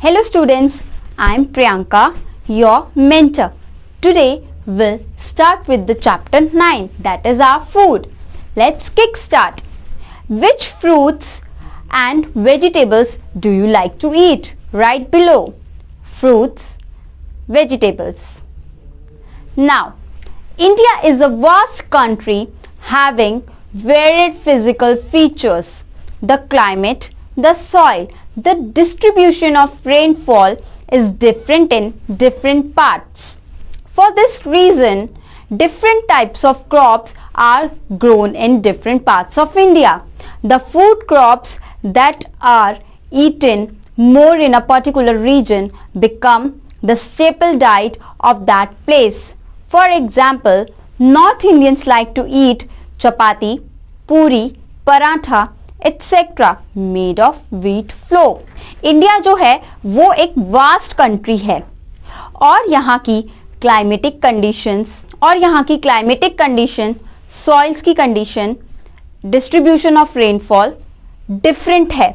Hello students, I am Priyanka, your mentor. Today we'll start with the chapter 9, that is our food. Let's kick start. Which fruits and vegetables do you like to eat? Write below. Fruits, vegetables. Now, India is a vast country having varied physical features. The climate, the soil, the distribution of rainfall is different in different parts. For this reason, different types of crops are grown in different parts of India. The food crops that are eaten more in a particular region become the staple diet of that place. For example, North Indians like to eat chapati, puri, paratha, etc. made of wheat flour. India जो है वो एक vast country है और यहाँ की climatic condition soils की condition, distribution of rainfall different है.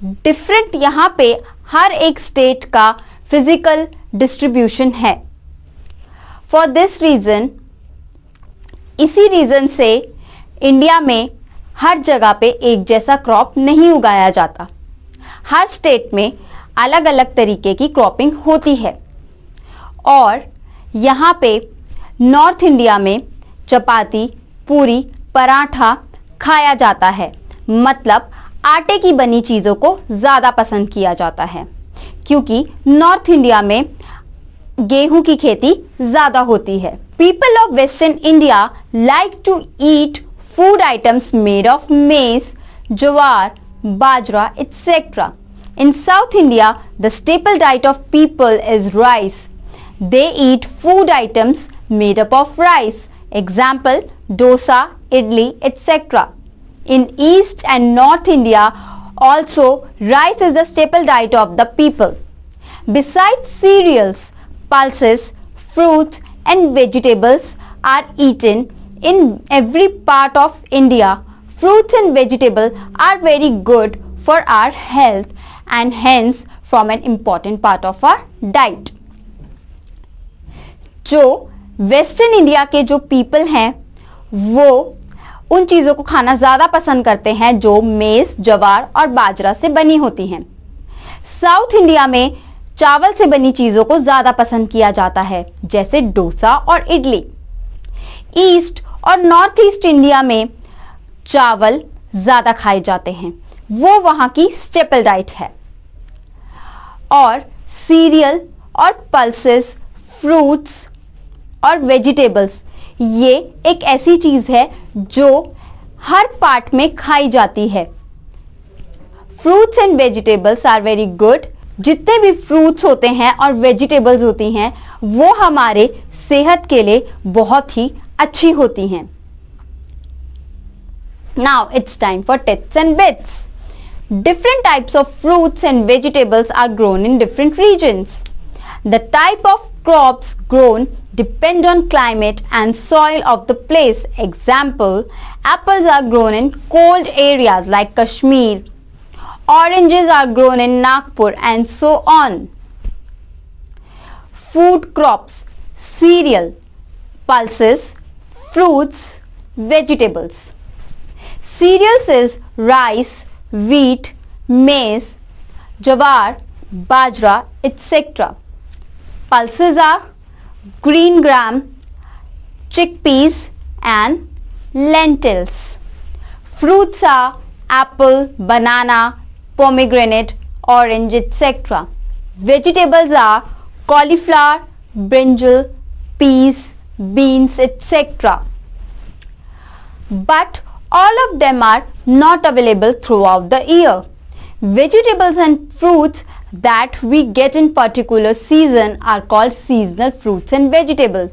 डिफरेंट यहाँ पे हर एक स्टेट का फिजिकल डिस्ट्रीब्यूशन है. फॉर दिस रीज़न, इसी रीज़न से इंडिया में हर जगह पे एक जैसा क्रॉप नहीं उगाया जाता. हर स्टेट में अलग अलग तरीके की क्रॉपिंग होती है और यहाँ पे नॉर्थ इंडिया में चपाती, पूरी, पराठा खाया जाता है. मतलब आटे की बनी चीज़ों को ज़्यादा पसंद किया जाता है क्योंकि नॉर्थ इंडिया में गेहूं की खेती ज़्यादा होती है. People of western India like to eat food items made of maize, jowar, bajra, etc. In South India, the staple diet of people is rice. They eat food items made up of rice. Example, dosa, idli, etc. In East and North India, also rice is the staple diet of the people. Besides cereals, pulses, fruits and vegetables are eaten in every part of India. Fruits and vegetables are very good for our health and hence form an important part of our diet. जो western India के जो people हैं वो उन चीज़ों को खाना ज़्यादा पसंद करते हैं जो मेज़, जवार और बाजरा से बनी होती हैं. साउथ इंडिया में चावल से बनी चीज़ों को ज़्यादा पसंद किया जाता है जैसे डोसा और इडली. ईस्ट और नॉर्थ ईस्ट इंडिया में चावल ज़्यादा खाए जाते हैं, वो वहाँ की स्टेपल डाइट है. और सीरियल और पल्सेस, फ्रूट्स और वेजिटेबल्स ये एक ऐसी चीज़ है जो हर पार्ट में खाई जाती है. Fruits and vegetables are very good. जितने भी फ्रूट्स होते हैं और वेजिटेबल्स होती हैं वो हमारे सेहत के लिए बहुत ही अच्छी होती हैं. Now it's time for tips and bits. Different types of fruits and vegetables are grown in different regions. The type of crops grown depend on climate and soil of the place. Example, apples are grown in cold areas like Kashmir. Oranges are grown in Nagpur and so on. Food crops, cereal, pulses, fruits, vegetables. Cereals is rice, wheat, maize, jawar, bajra, etc. Pulses are green gram, chickpeas and lentils. Fruits are apple, banana, pomegranate, orange, etc. Vegetables are cauliflower, brinjal, peas, beans, etc. But all of them are not available throughout the year. Vegetables and fruits that we get in particular season are called seasonal fruits and vegetables.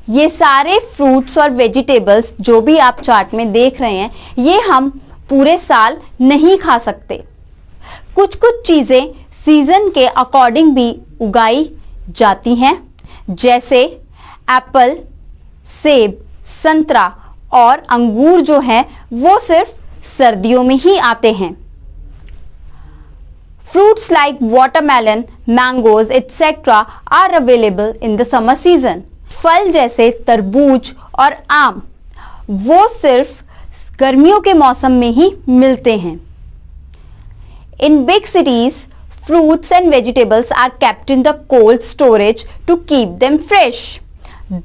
ये सारे fruits और vegetables जो भी आप chart में देख रहे हैं ये हम पूरे साल नहीं खा सकते. कुछ चीज़ें सीजन के अकॉर्डिंग भी उगाई जाती हैं जैसे एप्पल, सेब, संतरा और अंगूर जो है वो सिर्फ सर्दियों में ही आते हैं. Fruits like watermelon, mangoes, etc. are available in the summer season. फल जैसे तरबूज और आम वो सिर्फ गर्मियों के मौसम में ही मिलते हैं. In big cities, fruits and vegetables are kept in the cold storage to keep them fresh.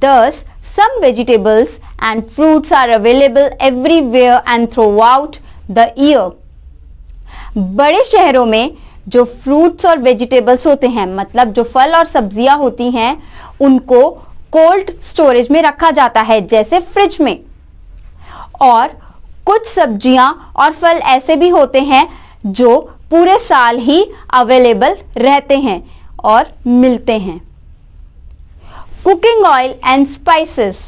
Thus, some vegetables and fruits are available everywhere and throughout the year. बड़े शहरों में जो फ्रूट्स और वेजिटेबल्स होते हैं, मतलब जो फल और सब्जियां होती हैं, उनको कोल्ड स्टोरेज में रखा जाता है जैसे फ्रिज में. और कुछ सब्जियां और फल ऐसे भी होते हैं जो पूरे साल ही अवेलेबल रहते हैं और मिलते हैं. Cooking oil and spices.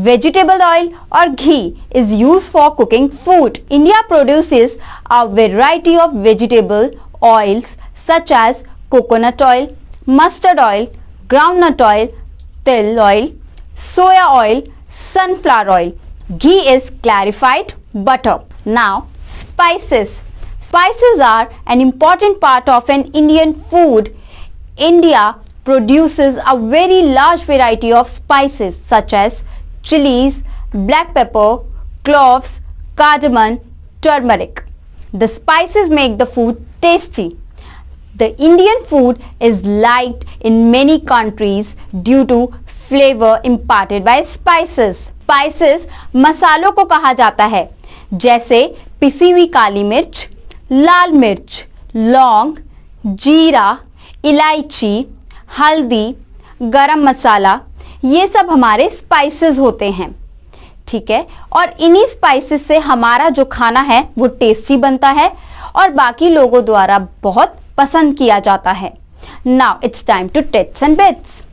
Vegetable oil or ghee is used for cooking food. India produces a variety of vegetable oils such as coconut oil, mustard oil, groundnut oil, til oil, soya oil, sunflower oil. Ghee is clarified butter. Now, spices. Spices are an important part of an Indian food. India produces a very large variety of spices such as chilies, black pepper, cloves, cardamom, turmeric. The spices make the food tasty. The Indian food is liked in many countries due to flavor imparted by spices. Spices मसालों को कहा जाता है, जैसे पिसी हुई काली मिर्च, लाल मिर्च, लौंग, जीरा, इलायची, हल्दी, गरम मसाला, ये सब हमारे स्पाइसेस होते हैं. ठीक है, और इन्हीं स्पाइसेस से हमारा जो खाना है वो टेस्टी बनता है और बाकी लोगों द्वारा बहुत पसंद किया जाता है. Now it's time to tips and bits.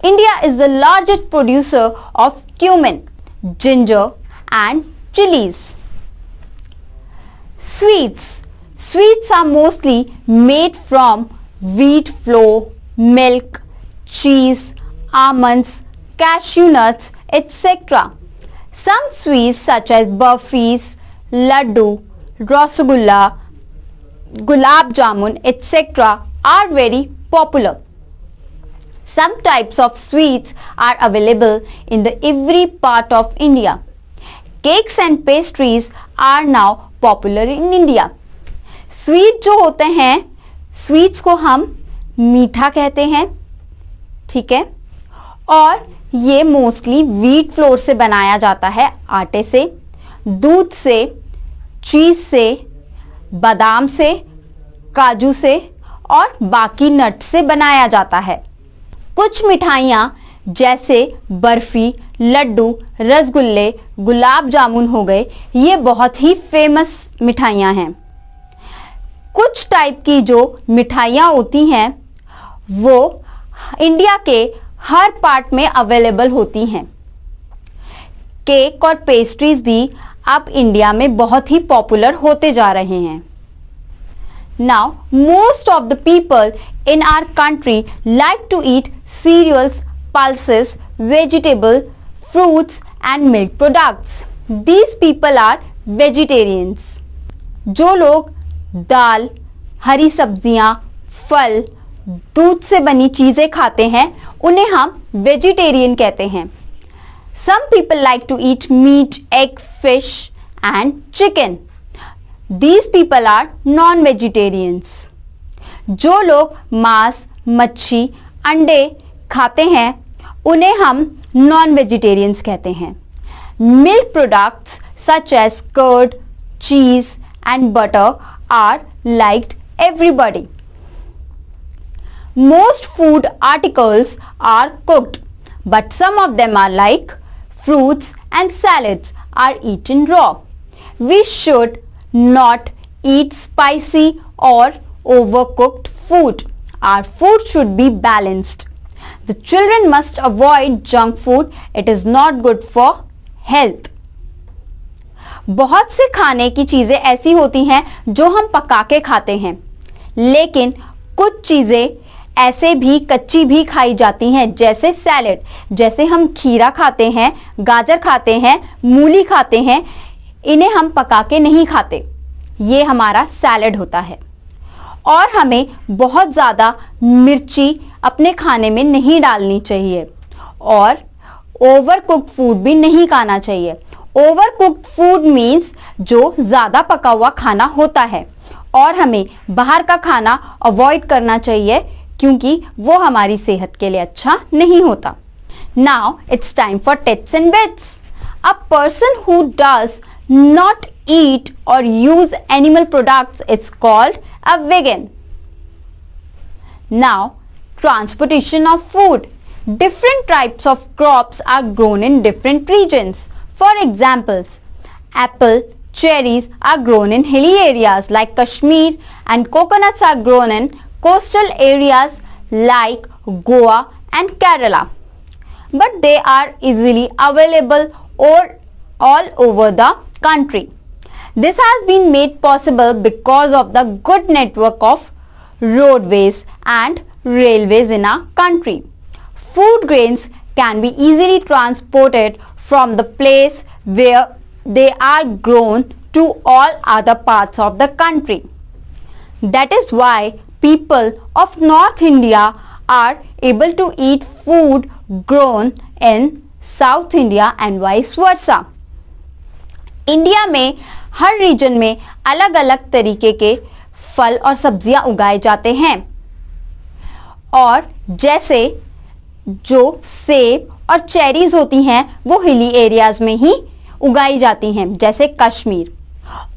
India is the largest producer of cumin, ginger and chillies. Sweets are mostly made from wheat flour, milk, cheese, almonds, cashew nuts, etc. Some sweets such as burfis, laddu, rasgulla, gulab jamun, etc. are very popular. Some types of sweets are available in every part of India. Cakes and pastries are now popular in India. Sweet जो होते हैं, sweets को हम मीठा कहते हैं. ठीक है, और ये मोस्टली व्हीट फ्लोर से बनाया जाता है, आटे से, दूध से, चीज़ से, बादाम से, काजू से और बाकी नट से बनाया जाता है. कुछ मिठाइयाँ जैसे बर्फ़ी, लड्डू, रसगुल्ले, गुलाब जामुन हो गए, ये बहुत ही फेमस मिठाइयाँ हैं. कुछ टाइप की जो मिठाइयाँ होती हैं वो इंडिया के हर पार्ट में अवेलेबल होती हैं. केक और पेस्ट्रीज भी अब इंडिया में बहुत ही पॉपुलर होते जा रहे हैं. Now most of the people in our country like to eat cereals, pulses, vegetable, fruits and milk products. These people are vegetarians. जो लोग दाल, हरी सब्जियां, फल, दूध से बनी चीज़ें खाते हैं उन्हें हम वेजिटेरियन कहते हैं. Some people like to eat meat, egg, fish and chicken. These people are non-vegetarians. जो लोग मांस, मच्छी, अंडे खाते हैं उन्हें हम non-vegetarians कहते हैं. Milk products such as curd, cheese and butter are liked everybody. Most food articles are cooked, but some of them are like fruits and salads are eaten raw. We should not eat spicy or overcooked food. Our food should be balanced. The children must avoid junk food. It is not good for health. बहुत से खाने की चीज़ें ऐसी होती हैं जो हम पका के खाते हैं, लेकिन कुछ चीज़ें ऐसे भी कच्ची भी खाई जाती हैं, जैसे सैलेड. जैसे हम खीरा खाते हैं, गाजर खाते हैं, मूली खाते हैं, इन्हें हम पका के नहीं खाते, ये हमारा सैलेड होता है. और हमें बहुत ज़्यादा मिर्ची अपने खाने में नहीं डालनी चाहिए और ओवर कुक्ड फूड भी नहीं खाना चाहिए। ओवर कुक्ड फूड मीन्स जो ज़्यादा पका हुआ खाना होता है और हमें बाहर का खाना अवॉइड करना चाहिए क्योंकि वो हमारी सेहत के लिए अच्छा नहीं होता। Now it's time for tits and bits. A person who does not eat or use animal products is called a vegan. Now, transportation of food. Different types of crops are grown in different regions. For examples, apple, cherries are grown in hilly areas like Kashmir and coconuts are grown in coastal areas like Goa and Kerala. But they are easily available all over the country. This has been made possible because of the good network of roadways and railways in our country. Food grains can be easily transported from the place where they are grown to all other parts of the country. That is why people of North India are able to eat food grown in South India and vice versa. India में हर reason में अलग अलग तरीके के फल और सब्जियां उगाए जाते हैं और जैसे जो सेब और चेरीज होती हैं वो हिली एरियाज में ही उगाई जाती हैं जैसे कश्मीर,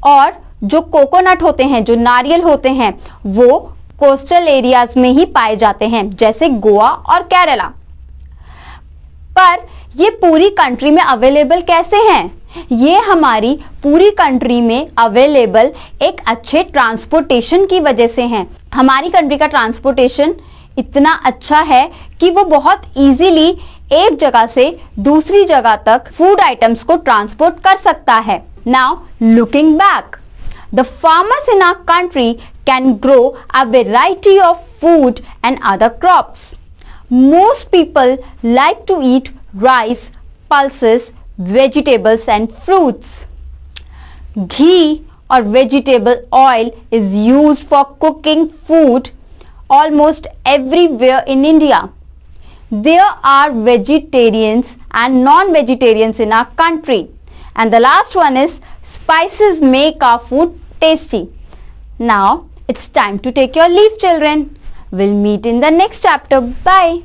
और जो कोकोनट होते हैं, जो नारियल होते हैं, वो कोस्टल एरियाज में ही पाए जाते हैं जैसे गोवा और केरला। पर ये पूरी कंट्री में अवेलेबल कैसे हैं? ये हमारी पूरी कंट्री में अवेलेबल एक अच्छे ट्रांसपोर्टेशन की वजह से हैं। हमारी कंट्री का ट्रांसपोर्टेशन इतना अच्छा है कि वो बहुत इजीली एक जगह से दूसरी जगह तक फूड आइटम्स को ट्रांसपोर्ट कर सकता है। Now looking back, the farmers in our country can grow a variety of food and other crops. Most people like to eat rice, pulses, vegetables and fruits. Ghee or vegetable oil is used for cooking food almost everywhere in India. There are vegetarians and non-vegetarians in our country. And the last one is spices make our food tasty. Now it's time to take your leave, children. We'll meet in the next chapter. Bye.